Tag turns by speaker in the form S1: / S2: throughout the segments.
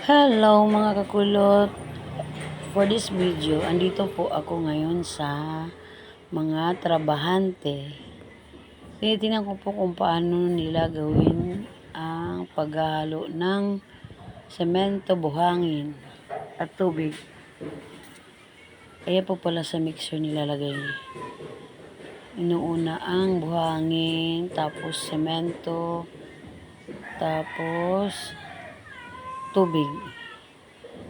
S1: Hello mga kakulot. For this video, andito po ako ngayon sa mga trabahante. Tinitingnan ko po kung paano nila gawin ang paghahalo ng semento, buhangin at tubig. Kaya po pala sa mixer nilalagay. Inuuna ang buhangin, tapos semento, tapos tubig.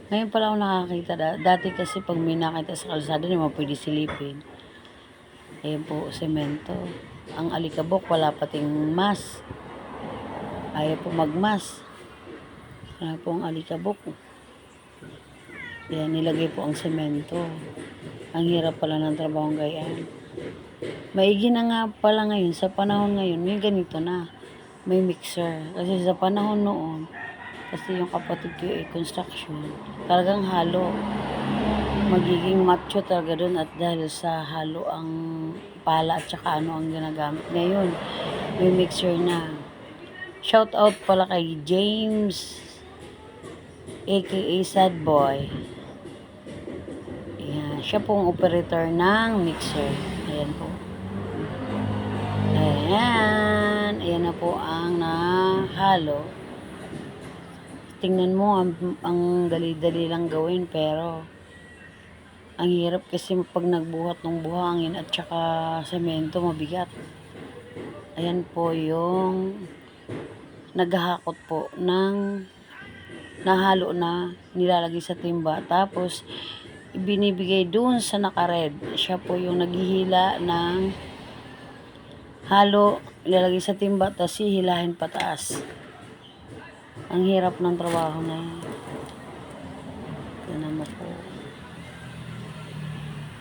S1: Ngayon pala ako nakakita. Dati kasi pag may nakita sa kalsada, hindi mo pwede silipin. Ayan po, semento. Ang alikabok, wala pating mas. Ayaw po magmas. Wala po ang alikabok. Ayan, nilagay po ang semento. Ang hirap pala ng trabaho gayan. Maigi na nga pala ngayon, sa panahon ngayon, may ganito na. May mixer. Kasi sa panahon noon, kasi yung kapatid ko ay construction, talagang halo. Magiging macho talaga doon at dahil sa halo ang pala at saka ano ang ginagamit. Ngayon, may mixer na. Shout out pala kay James, aka Sad Boy. Ayan, siya pong operator ng mixer. Ayan po. Ayan. Ayan na po ang nahalo. Tingnan mo, ang dali-dali lang gawin, pero ang hirap kasi pag nagbuhat ng buhangin at saka semento, mabigat. Ayan po yung naghahakot po ng nahalo na nilalagay sa timba. Tapos, ibinibigay dun sa naka-red. Siya po yung naghihila ng halo, ilalagay sa timba, tapos hihilahin pataas. Ang hirap ng trabaho na yan. Tignan mo po.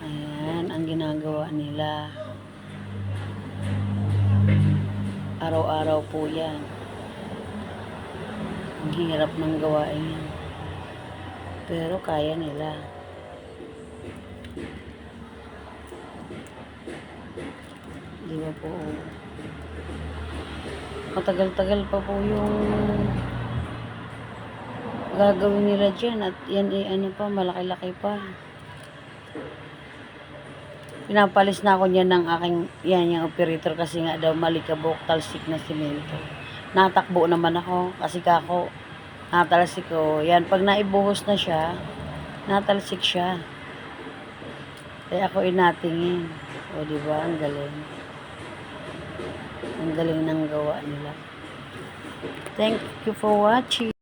S1: Ayan, ang ginagawa nila. Araw-araw po yan. Ang hirap ng gawain yan. Pero kaya nila. Di ba po? Matagal-tagal pa po yung gagawin nila dyan, at yan ay ano pa, malaki-laki pa. Pinapalis na ako niyan ng aking, yan yung operator, kasi nga daw malikabok, talsik na simento. Natakbo naman ako kasi kako natalsik ko. Yan, pag naibuhos na siya, natalsik siya. Kaya ako inatingin. O diba, ang galing. Ang galing ng gawa nila. Thank you for watching.